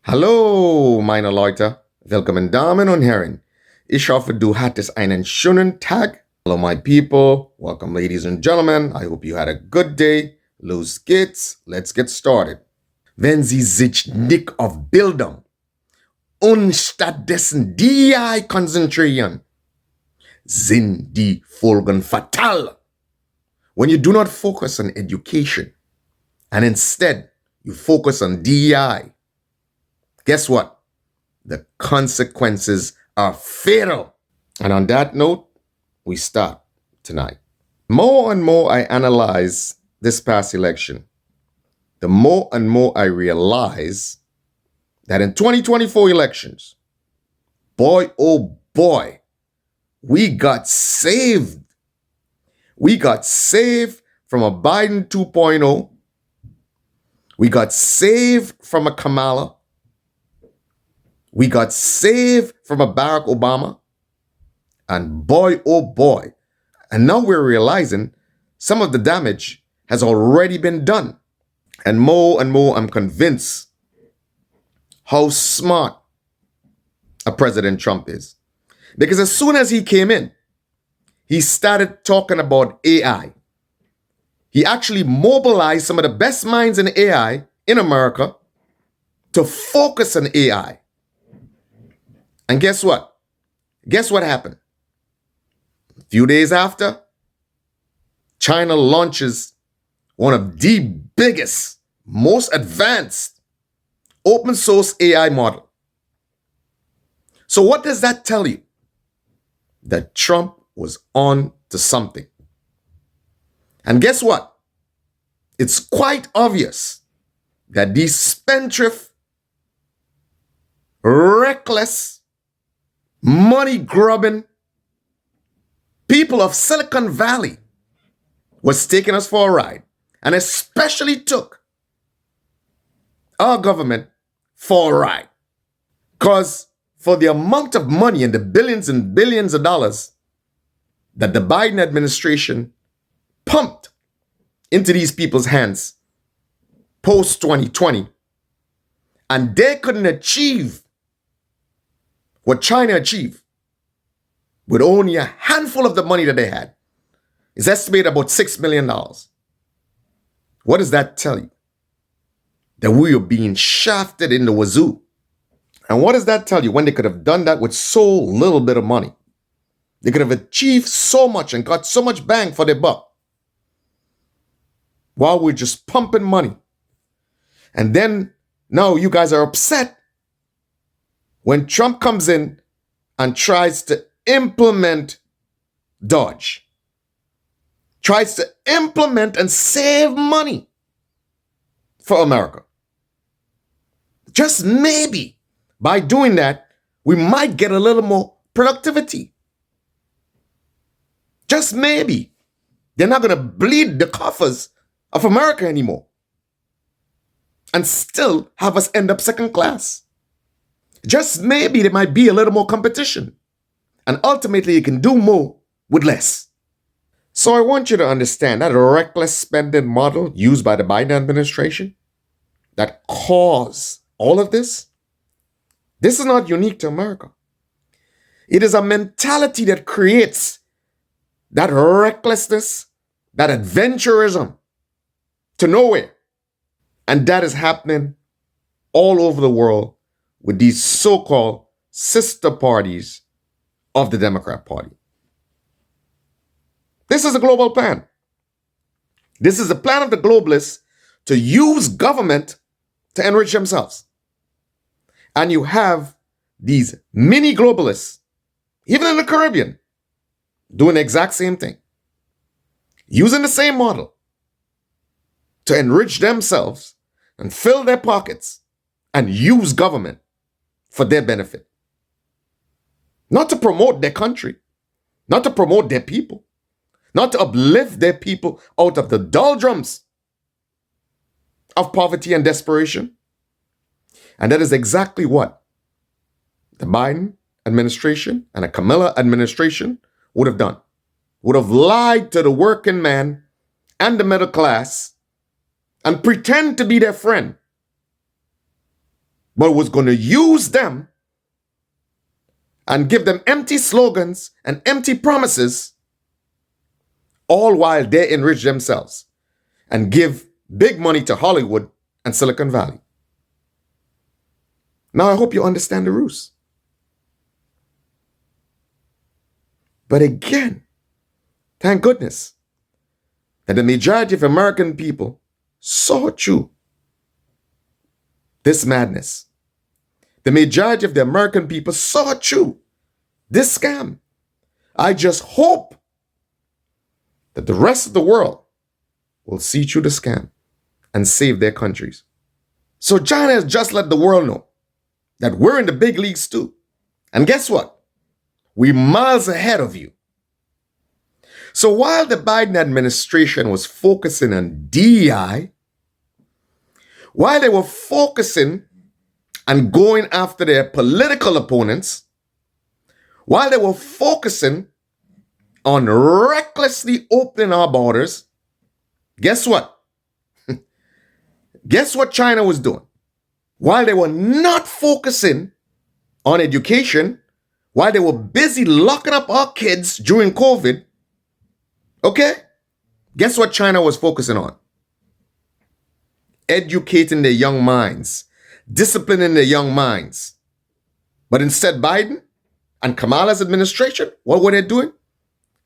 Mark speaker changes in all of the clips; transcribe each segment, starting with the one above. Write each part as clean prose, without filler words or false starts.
Speaker 1: Hallo, meine Leute. Willkommen Damen und Herren. Ich hoffe, du hattest einen schönen Tag. Hello, my people. Welcome, ladies and gentlemen. I hope you had a good day. Los geht's. Let's get started. Wenn Sie sich nicht auf Bildung und stattdessen DI konzentrieren, sind die Folgen fatal. When you do not focus on education and instead you focus on DEI, guess what? The consequences are fatal. And on that note, we start tonight. More and more I analyze this past election, the more and more I realize that in 2024 elections, boy, oh boy, we got saved. We got saved from a Biden 2.0. We got saved from a Kamala. We got saved from a Barack Obama. And boy, oh boy. And now we're realizing some of the damage has already been done. And more I'm convinced how smart a President Trump is. Because as soon as he came in, he started talking about AI. He actually mobilized some of the best minds in AI in America to focus on AI. And guess what? Guess what happened? A few days after, China launches one of the biggest, most advanced open source AI model. So what does that tell you? That Trump was on to something. And guess what? It's quite obvious that these spendthrift, reckless, money-grubbing people of Silicon Valley was taking us for a ride, and especially took our government for a ride. Because for the amount of money and the billions and billions of dollars that the Biden administration pumped into these people's hands post-2020, and they couldn't achieve what China achieved with only a handful of the money that they had. It's estimated about $6 million. What does that tell you? That we are being shafted in the wazoo. And what does that tell you when they could have done that with so little bit of money? They could have achieved so much and got so much bang for their buck while we're just pumping money. And then now you guys are upset when Trump comes in and tries to implement Dodge, tries to implement and save money for America. Just maybe by doing that, we might get a little more productivity. Just maybe. They're not going to bleed the coffers of America anymore and still have us end up second class. Just maybe there might be a little more competition, and ultimately you can do more with less. So I want you to understand that reckless spending model used by the Biden administration that caused all of this, this is not unique to America. It is a mentality that creates that recklessness, that adventurism to nowhere. And that is happening all over the world with these so-called sister parties of the Democrat Party. This is a global plan. This is a plan of the globalists to use government to enrich themselves. And you have these mini globalists, even in the Caribbean, doing the exact same thing, using the same model to enrich themselves and fill their pockets and use government for their benefit. Not to promote their country, not to promote their people, not to uplift their people out of the doldrums of poverty and desperation. And that is exactly what the Biden administration and a Kamala administration would have done. Would have lied to the working man and the middle class and pretend to be their friend but was going to use them and give them empty slogans and empty promises, all while they enrich themselves and give big money to Hollywood and Silicon Valley. Now, I hope you understand the ruse. But again, thank goodness that the majority of American people saw through this madness. The majority of the American people saw through this scam. I just hope that the rest of the world will see through the scam and save their countries. So China has just let the world know that we're in the big leagues too. And guess what? We're miles ahead of you. So while the Biden administration was focusing on DEI, while they were focusing on going after their political opponents, while they were focusing on recklessly opening our borders, guess what? Guess what China was doing? While they were not focusing on education, while they were busy locking up our kids during COVID, okay? Guess what China was focusing on? Educating their young minds, disciplining their young minds. But instead, Biden and Kamala's administration, what were they doing?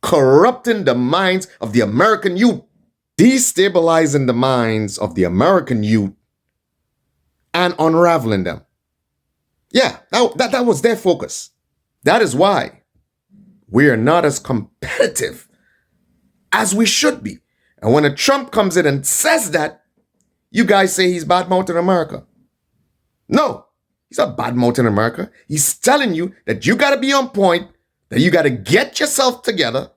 Speaker 1: Corrupting the minds of the American youth, destabilizing the minds of the American youth, and unraveling them. Yeah, that was their focus. That is why we are not as competitive as we should be. And when a Trump comes in and says that, you guys say he's bad-mouthing America. No, he's not bad-mouthing America. He's telling you that you got to be on point, that you got to get yourself together,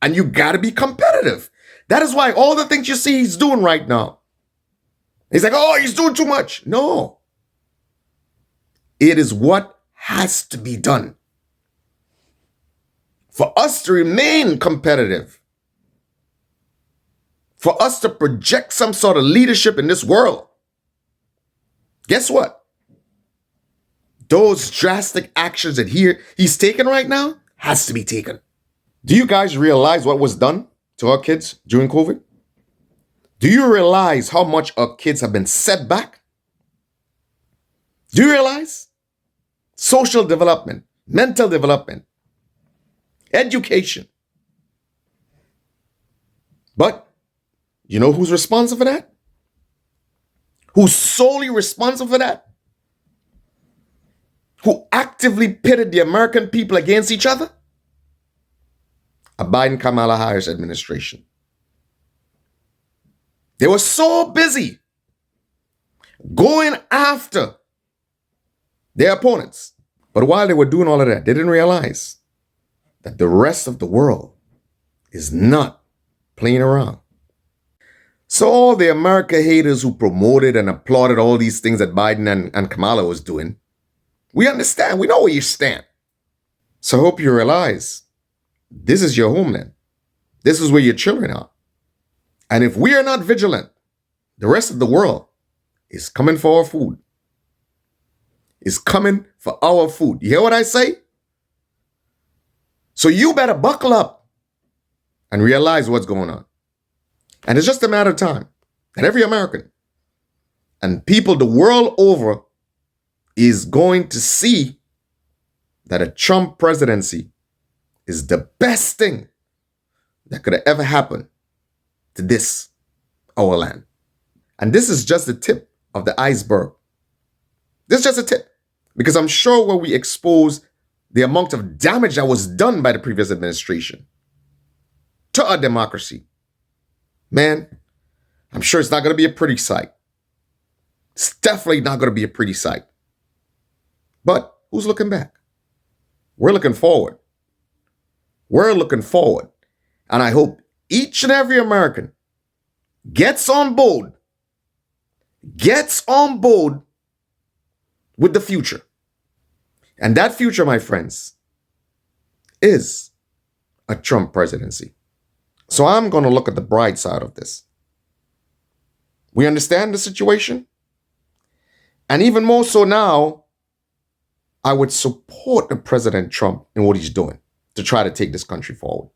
Speaker 1: and you got to be competitive. That is why all the things you see he's doing right now, he's like, oh, he's doing too much. No. It is what has to be done for us to remain competitive, for us to project some sort of leadership in this world. Guess what? Those drastic actions that he's taking right now has to be taken. Do you guys realize what was done to our kids during COVID? Do you realize how much our kids have been set back? Do you realize? Social development, mental development, education. But you know who's responsible for that? Who's solely responsible for that? Who actively pitted the American people against each other? A Biden-Kamala Harris administration. They were so busy going after their opponents. But while they were doing all of that, they didn't realize that the rest of the world is not playing around. So all the America haters who promoted and applauded all these things that Biden and Kamala was doing, we understand. We know where you stand. So I hope you realize this is your homeland. This is where your children are. And if we are not vigilant, the rest of the world is coming for our food. Is coming for our food. You hear what I say? So you better buckle up and realize what's going on. And it's just a matter of time that every American and people the world over is going to see that a Trump presidency is the best thing that could have ever happened to this, our land. And this is just the tip of the iceberg. This is just a tip. Because I'm sure when we expose the amount of damage that was done by the previous administration to our democracy, man, I'm sure it's not going to be a pretty sight. It's definitely not going to be a pretty sight. But who's looking back? We're looking forward. We're looking forward. And I hope each and every American gets on board with the future. And that future, my friends, is a Trump presidency. So I'm going to look at the bright side of this. We understand the situation. And even more so now, I would support the President Trump in what he's doing to try to take this country forward.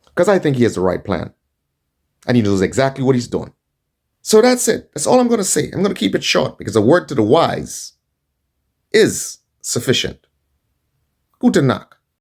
Speaker 1: Because I think he has the right plan. And he knows exactly what he's doing. So that's it. That's all I'm going to say. I'm going to keep it short because a word to the wise is sufficient. Guten Nacht.